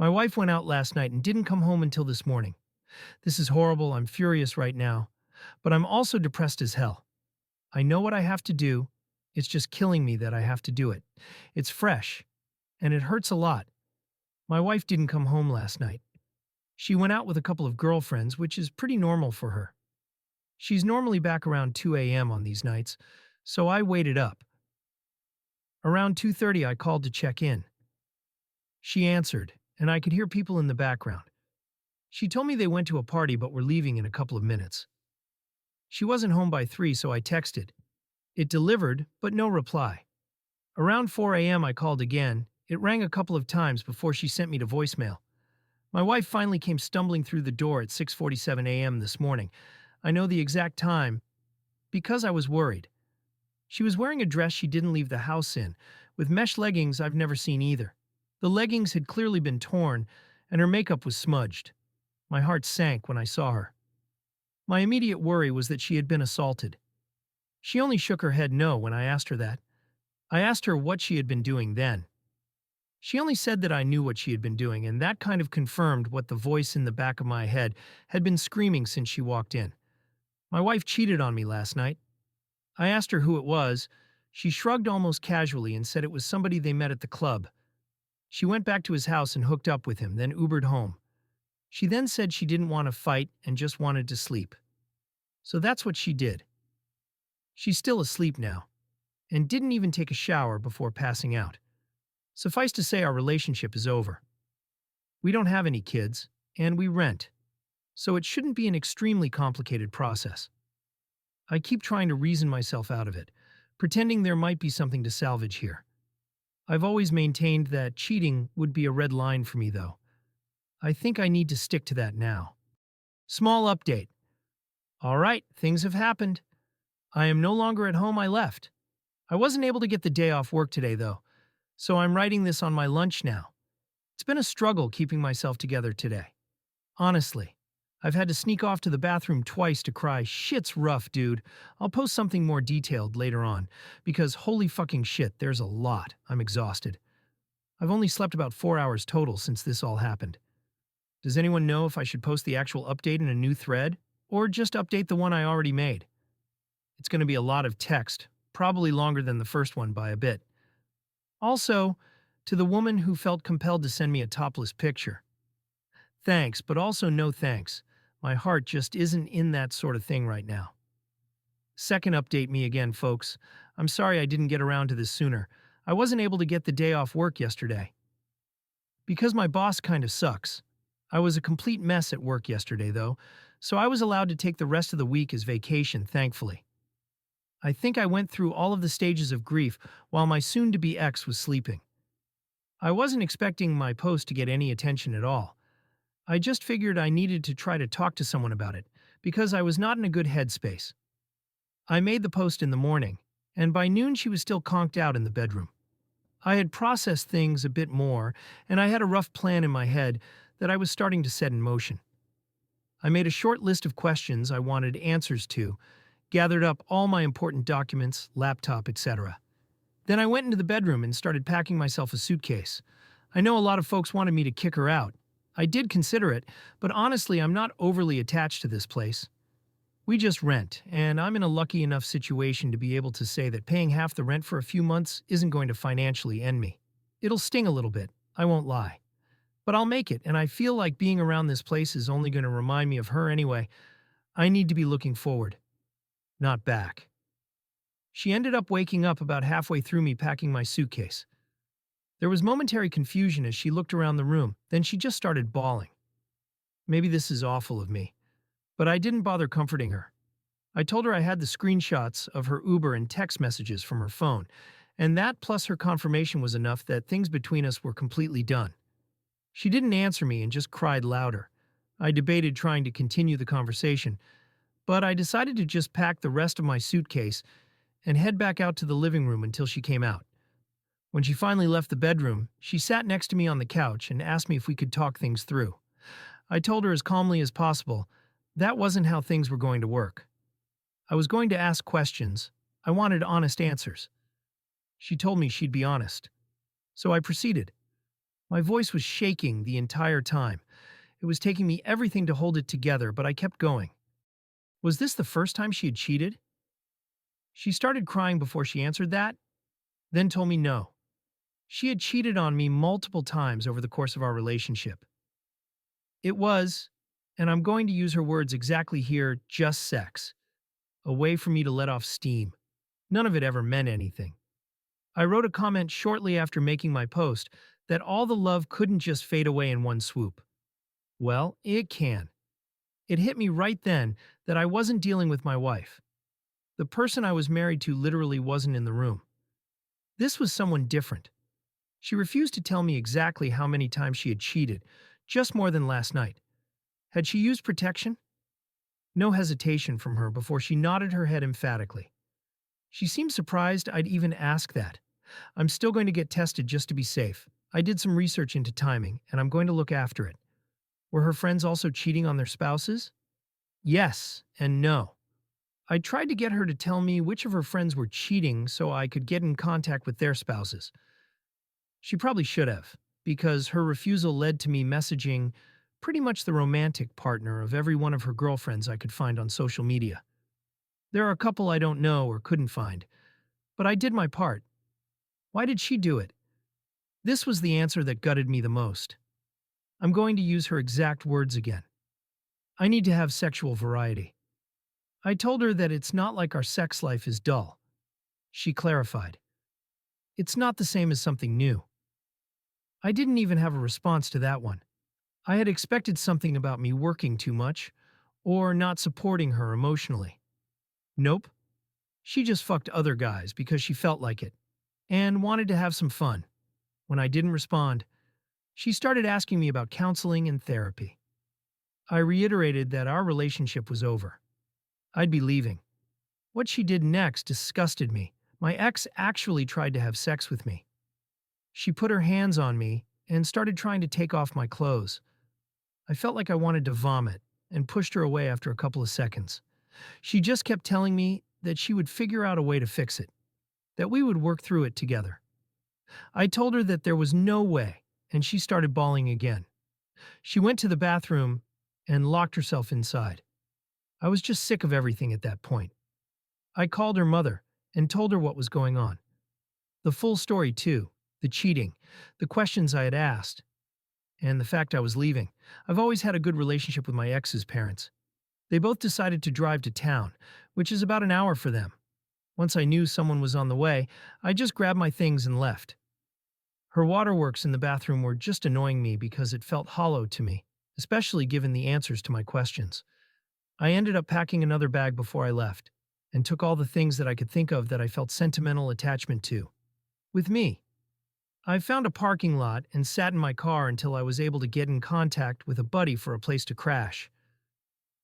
My wife went out last night and didn't come home until this morning. This is horrible. I'm furious right now, but I'm also depressed as hell. I know what I have to do. It's just killing me that I have to do it. It's fresh, and it hurts a lot. My wife didn't come home last night. She went out with a couple of girlfriends, which is pretty normal for her. She's normally back around 2 a.m. on these nights, so I waited up. Around 2:30 I called to check in. She answered, and I could hear people in the background. She told me they went to a party but were leaving in a couple of minutes. She wasn't home by 3, so I texted. It delivered, but no reply. Around 4 a.m. I called again. It rang a couple of times before she sent me to voicemail. My wife finally came stumbling through the door at 6:47 a.m. this morning. I know the exact time because I was worried. She was wearing a dress she didn't leave the house in, with mesh leggings I've never seen either. The leggings had clearly been torn, and her makeup was smudged. My heart sank when I saw her. My immediate worry was that she had been assaulted. She only shook her head no when I asked her that. I asked her what she had been doing then. She only said that I knew what she had been doing, and that kind of confirmed what the voice in the back of my head had been screaming since she walked in. My wife cheated on me last night. I asked her who it was. She shrugged almost casually and said it was somebody they met at the club. She went back to his house and hooked up with him, then Ubered home. She then said she didn't want to fight and just wanted to sleep. So that's what she did. She's still asleep now, and didn't even take a shower before passing out. Suffice to say, our relationship is over. We don't have any kids, and we rent, so it shouldn't be an extremely complicated process. I keep trying to reason myself out of it, pretending there might be something to salvage here. I've always maintained that cheating would be a red line for me, though. I think I need to stick to that now. Small update. All right, things have happened. I am no longer at home. I left. I wasn't able to get the day off work today, though, so I'm writing this on my lunch now. It's been a struggle keeping myself together today. Honestly, I've had to sneak off to the bathroom twice to cry. Shit's rough, dude. I'll post something more detailed later on, because holy fucking shit, there's a lot. I'm exhausted. I've only slept about 4 hours total since this all happened. Does anyone know if I should post the actual update in a new thread, or just update the one I already made? It's going to be a lot of text, probably longer than the first one by a bit. Also, to the woman who felt compelled to send me a topless picture. Thanks, but also no thanks. My heart just isn't in that sort of thing right now. Second update me again, folks. I'm sorry I didn't get around to this sooner. I wasn't able to get the day off work yesterday. Because my boss kind of sucks. I was a complete mess at work yesterday, though, so I was allowed to take the rest of the week as vacation, thankfully. I think I went through all of the stages of grief while my soon-to-be ex was sleeping. I wasn't expecting my post to get any attention at all. I just figured I needed to try to talk to someone about it, because I was not in a good headspace. I made the post in the morning, and by noon she was still conked out in the bedroom. I had processed things a bit more, and I had a rough plan in my head that I was starting to set in motion. I made a short list of questions I wanted answers to, gathered up all my important documents, laptop, etc. Then I went into the bedroom and started packing myself a suitcase. I know a lot of folks wanted me to kick her out. I did consider it, but honestly, I'm not overly attached to this place. We just rent, and I'm in a lucky enough situation to be able to say that paying half the rent for a few months isn't going to financially end me. It'll sting a little bit, I won't lie. But I'll make it, and I feel like being around this place is only going to remind me of her anyway. I need to be looking forward, not back. She ended up waking up about halfway through me packing my suitcase. There was momentary confusion as she looked around the room, then she just started bawling. Maybe this is awful of me, but I didn't bother comforting her. I told her I had the screenshots of her Uber and text messages from her phone, and that plus her confirmation was enough that things between us were completely done. She didn't answer me and just cried louder. I debated trying to continue the conversation, but I decided to just pack the rest of my suitcase and head back out to the living room until she came out. When she finally left the bedroom, she sat next to me on the couch and asked me if we could talk things through. I told her as calmly as possible that wasn't how things were going to work. I was going to ask questions. I wanted honest answers. She told me she'd be honest. So I proceeded. My voice was shaking the entire time. It was taking me everything to hold it together, but I kept going. Was this the first time she had cheated? She started crying before she answered that, then told me no. She had cheated on me multiple times over the course of our relationship. It was, and I'm going to use her words exactly here, just sex. A way for me to let off steam. None of it ever meant anything. I wrote a comment shortly after making my post that all the love couldn't just fade away in one swoop. Well, it can. It hit me right then that I wasn't dealing with my wife. The person I was married to literally wasn't in the room. This was someone different. She refused to tell me exactly how many times she had cheated, just more than last night. Had she used protection? No hesitation from her before she nodded her head emphatically. She seemed surprised I'd even ask that. I'm still going to get tested just to be safe. I did some research into timing, and I'm going to look after it. Were her friends also cheating on their spouses? Yes and no. I tried to get her to tell me which of her friends were cheating so I could get in contact with their spouses. She probably should have, because her refusal led to me messaging pretty much the romantic partner of every one of her girlfriends I could find on social media. There are a couple I don't know or couldn't find, but I did my part. Why did she do it? This was the answer that gutted me the most. I'm going to use her exact words again. I need to have sexual variety. I told her that it's not like our sex life is dull. She clarified. It's not the same as something new. I didn't even have a response to that one. I had expected something about me working too much, or not supporting her emotionally. Nope. She just fucked other guys because she felt like it, and wanted to have some fun. When I didn't respond, she started asking me about counseling and therapy. I reiterated that our relationship was over. I'd be leaving. What she did next disgusted me. My ex actually tried to have sex with me. She put her hands on me and started trying to take off my clothes. I felt like I wanted to vomit and pushed her away after a couple of seconds. She just kept telling me that she would figure out a way to fix it, that we would work through it together. I told her that there was no way, and she started bawling again. She went to the bathroom and locked herself inside. I was just sick of everything at that point. I called her mother and told her what was going on. The full story, too, the cheating, the questions I had asked, and the fact I was leaving. I've always had a good relationship with my ex's parents. They both decided to drive to town, which is about an hour for them. Once I knew someone was on the way, I just grabbed my things and left. Her waterworks in the bathroom were just annoying me because it felt hollow to me, especially given the answers to my questions. I ended up packing another bag before I left, and took all the things that I could think of that I felt sentimental attachment to. With me. I found a parking lot and sat in my car until I was able to get in contact with a buddy for a place to crash.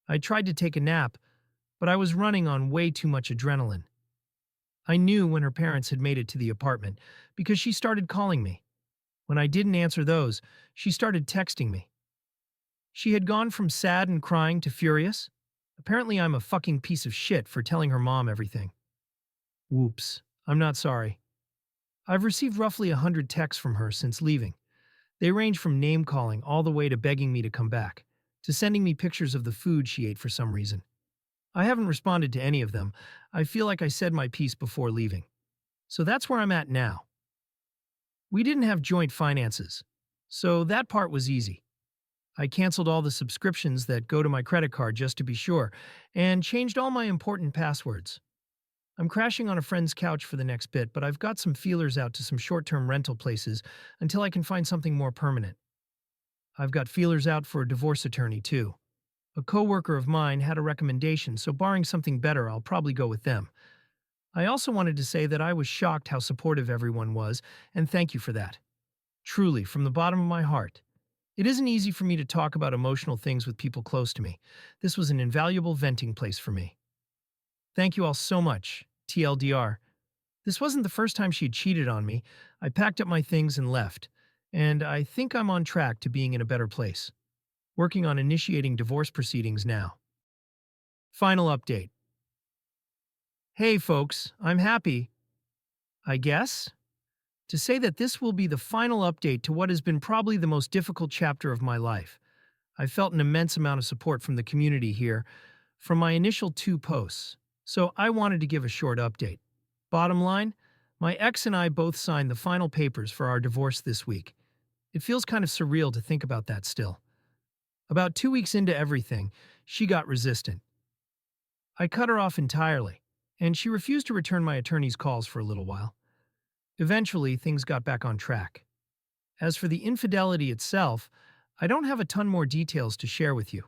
I tried to take a nap, but I was running on way too much adrenaline. I knew when her parents had made it to the apartment because she started calling me. When I didn't answer those, she started texting me. She had gone from sad and crying to furious. Apparently I'm a fucking piece of shit for telling her mom everything. Whoops, I'm not sorry. I've received roughly 100 texts from her since leaving. They range from name-calling all the way to begging me to come back, to sending me pictures of the food she ate for some reason. I haven't responded to any of them. I feel like I said my piece before leaving. So that's where I'm at now. We didn't have joint finances, so that part was easy. I canceled all the subscriptions that go to my credit card just to be sure, and changed all my important passwords. I'm crashing on a friend's couch for the next bit, but I've got some feelers out to some short-term rental places until I can find something more permanent. I've got feelers out for a divorce attorney, too. A coworker of mine had a recommendation, so barring something better, I'll probably go with them. I also wanted to say that I was shocked how supportive everyone was, and thank you for that. Truly, from the bottom of my heart. It isn't easy for me to talk about emotional things with people close to me. This was an invaluable venting place for me. Thank you all so much, TLDR. This wasn't the first time she had cheated on me. I packed up my things and left, and I think I'm on track to being in a better place. Working on initiating divorce proceedings now. Final update. Hey folks, I'm happy. I guess? to say that this will be the final update to what has been probably the most difficult chapter of my life. I felt an immense amount of support from the community here from my initial 2 posts, so I wanted to give a short update. Bottom line, my ex and I both signed the final papers for our divorce this week. It feels kind of surreal to think about that still. About 2 weeks into everything, she got resistant. I cut her off entirely, and she refused to return my attorney's calls for a little while. Eventually, things got back on track. As for the infidelity itself, I don't have a ton more details to share with you.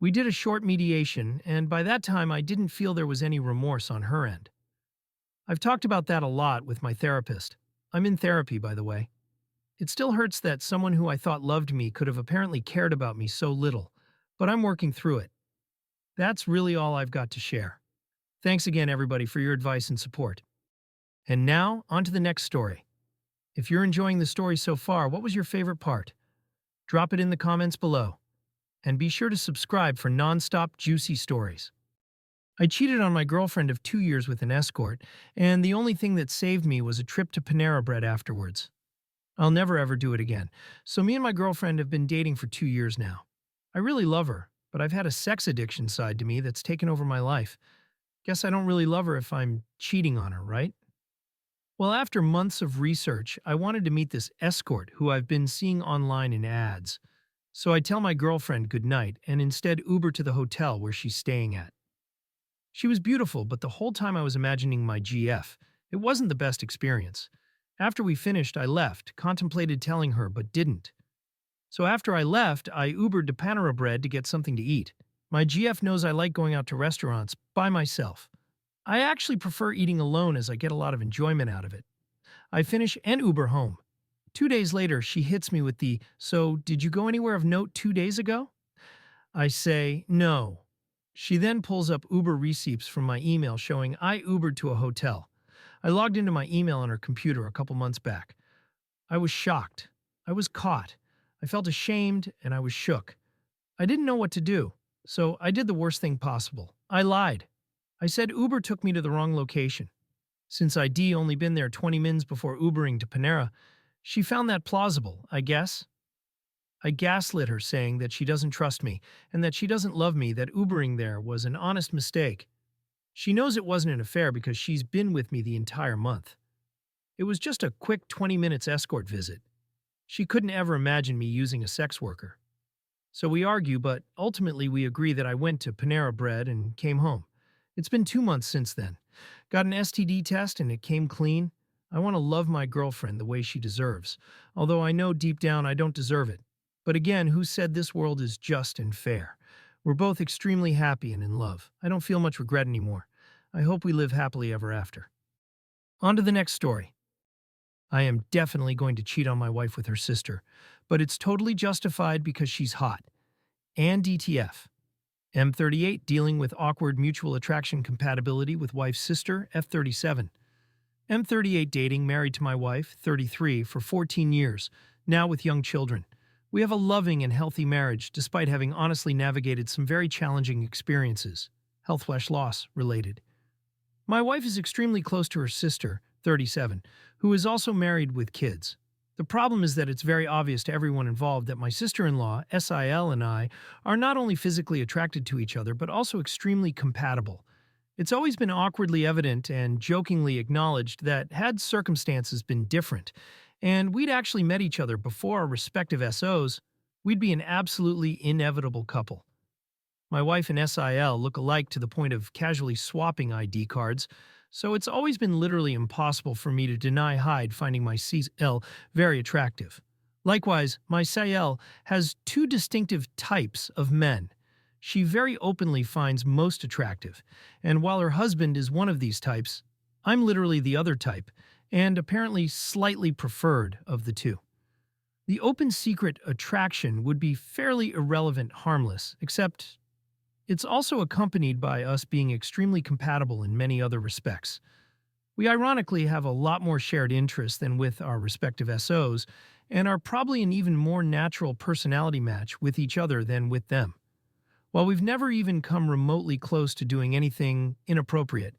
We did a short mediation, and by that time I didn't feel there was any remorse on her end. I've talked about that a lot with my therapist. I'm in therapy, by the way. It still hurts that someone who I thought loved me could have apparently cared about me so little, but I'm working through it. That's really all I've got to share. Thanks again, everybody, for your advice and support. And now, on to the next story. If you're enjoying the story so far, what was your favorite part? Drop it in the comments below. And be sure to subscribe for non-stop juicy stories. I cheated on my girlfriend of 2 years with an escort, and the only thing that saved me was a trip to Panera Bread afterwards. I'll never ever do it again, so me and my girlfriend have been dating for 2 years now. I really love her, but I've had a sex addiction side to me that's taken over my life. Guess I don't really love her if I'm cheating on her, right? Well, after months of research, I wanted to meet this escort who I've been seeing online in ads. So I tell my girlfriend goodnight and instead Uber to the hotel where she's staying at. She was beautiful, but the whole time I was imagining my GF. It wasn't the best experience. After we finished, I left, contemplated telling her, but didn't. So after I left, I Ubered to Panera Bread to get something to eat. My GF knows I like going out to restaurants by myself. I actually prefer eating alone as I get a lot of enjoyment out of it. I finish and Uber home. 2 days later, she hits me with the, "So, did you go anywhere of note 2 days ago?" I say, "No." She then pulls up Uber receipts from my email showing I Ubered to a hotel. I logged into my email on her computer a couple months back. I was shocked. I was caught. I felt ashamed and I was shook. I didn't know what to do, so I did the worst thing possible. I lied. I said Uber took me to the wrong location. Since I'd only been there 20 minutes before Ubering to Panera, she found that plausible, I guess. I gaslit her saying that she doesn't trust me and that she doesn't love me, that Ubering there was an honest mistake. She knows it wasn't an affair because she's been with me the entire month. It was just a quick 20 minutes escort visit. She couldn't ever imagine me using a sex worker. So we argue, but ultimately we agree that I went to Panera Bread and came home. It's been 2 months since then. Got an STD test and it came clean. I want to love my girlfriend the way she deserves, although I know deep down I don't deserve it. But again, who said this world is just and fair? We're both extremely happy and in love. I don't feel much regret anymore. I hope we live happily ever after. On to the next story. I am definitely going to cheat on my wife with her sister, but it's totally justified because she's hot. And DTF. M38 dealing with awkward mutual attraction compatibility with wife's sister, F37. M38 dating, married to my wife, 33, for 14 years, now with young children. We have a loving and healthy marriage despite having honestly navigated some very challenging experiences, health/loss related. My wife is extremely close to her sister, 37, who is also married with kids. The problem is that it's very obvious to everyone involved that my sister-in-law, SIL, and I are not only physically attracted to each other but also extremely compatible. It's always been awkwardly evident and jokingly acknowledged that had circumstances been different, and we'd actually met each other before our respective SOs, we'd be an absolutely inevitable couple. My wife and SIL look alike to the point of casually swapping ID cards, so it's always been literally impossible for me to deny Hyde finding my CL very attractive. Likewise, my CL has 2 distinctive types of men she very openly finds most attractive, and while her husband is one of these types, I'm literally the other type, and apparently slightly preferred of the two. The open secret attraction would be fairly irrelevant, harmless, except it's also accompanied by us being extremely compatible in many other respects. We ironically have a lot more shared interests than with our respective SOs, and are probably an even more natural personality match with each other than with them. While we've never even come remotely close to doing anything inappropriate,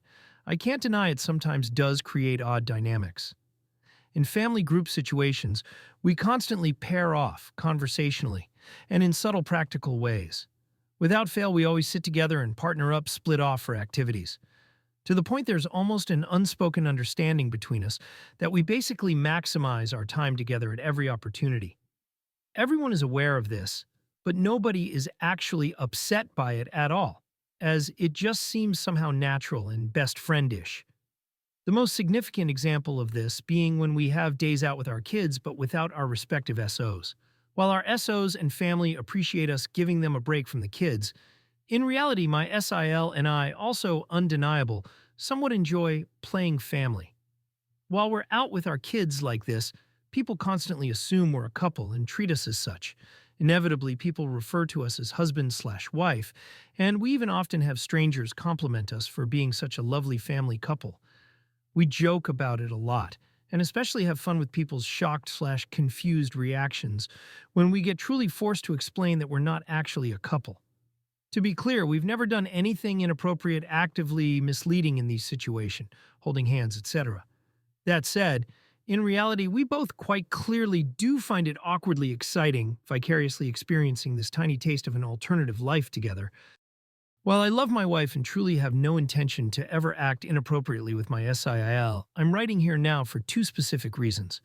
I can't deny it sometimes does create odd dynamics. In family group situations, we constantly pair off conversationally and in subtle practical ways. Without fail, we always sit together and partner up, split off for activities. To the point there's almost an unspoken understanding between us that we basically maximize our time together at every opportunity. Everyone is aware of this, but nobody is actually upset by it at all, as it just seems somehow natural and best friendish. The most significant example of this being when we have days out with our kids but without our respective SOs. While our SOs and family appreciate us giving them a break from the kids, in reality my SIL and I, also undeniable, somewhat enjoy playing family. While we're out with our kids like this, people constantly assume we're a couple and treat us as such. Inevitably, people refer to us as husband/wife, and we even often have strangers compliment us for being such a lovely family couple. We joke about it a lot, and especially have fun with people's shocked/confused reactions when we get truly forced to explain that we're not actually a couple. To be clear, we've never done anything inappropriate, actively misleading in these situations, holding hands, etc. That said, in reality, we both quite clearly do find it awkwardly exciting, vicariously experiencing this tiny taste of an alternative life together. While I love my wife and truly have no intention to ever act inappropriately with my SIL, I'm writing here now for two specific reasons.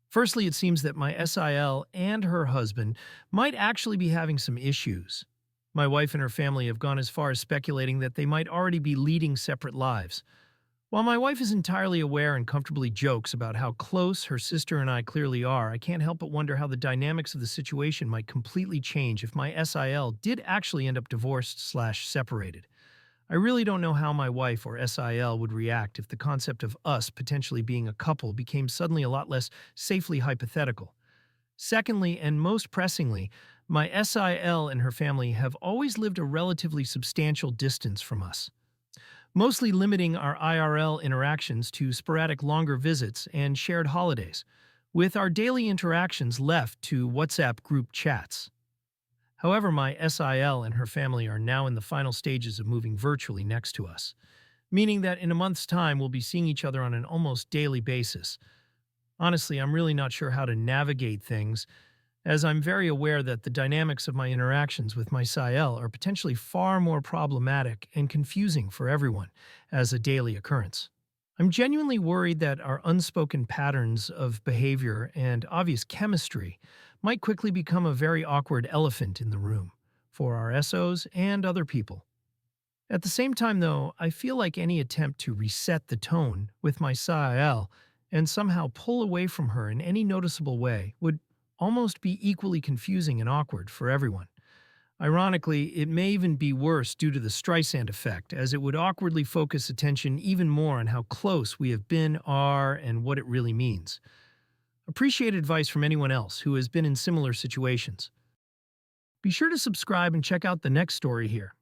Firstly, it seems that my SIL and her husband might actually be having some issues. My wife and her family have gone as far as speculating that they might already be leading separate lives. While my wife is entirely aware and comfortably jokes about how close her sister and I clearly are, I can't help but wonder how the dynamics of the situation might completely change if my SIL did actually end up divorced/separated. I really don't know how my wife or SIL would react if the concept of us potentially being a couple became suddenly a lot less safely hypothetical. Secondly, and most pressingly, my SIL and her family have always lived a relatively substantial distance from us, mostly limiting our IRL interactions to sporadic longer visits and shared holidays, with our daily interactions left to WhatsApp group chats. However, my SIL and her family are now in the final stages of moving virtually next to us, meaning that in a month's time we'll be seeing each other on an almost daily basis. Honestly, I'm really not sure how to navigate things, as I'm very aware that the dynamics of my interactions with my SIL are potentially far more problematic and confusing for everyone as a daily occurrence. I'm genuinely worried that our unspoken patterns of behavior and obvious chemistry might quickly become a very awkward elephant in the room for our SOs and other people. At the same time, though, I feel like any attempt to reset the tone with my SIL and somehow pull away from her in any noticeable way would almost be equally confusing and awkward for everyone. Ironically, it may even be worse due to the Streisand effect, as it would awkwardly focus attention even more on how close we have been, are, and what it really means. Appreciate advice from anyone else who has been in similar situations. Be sure to subscribe and check out the next story here.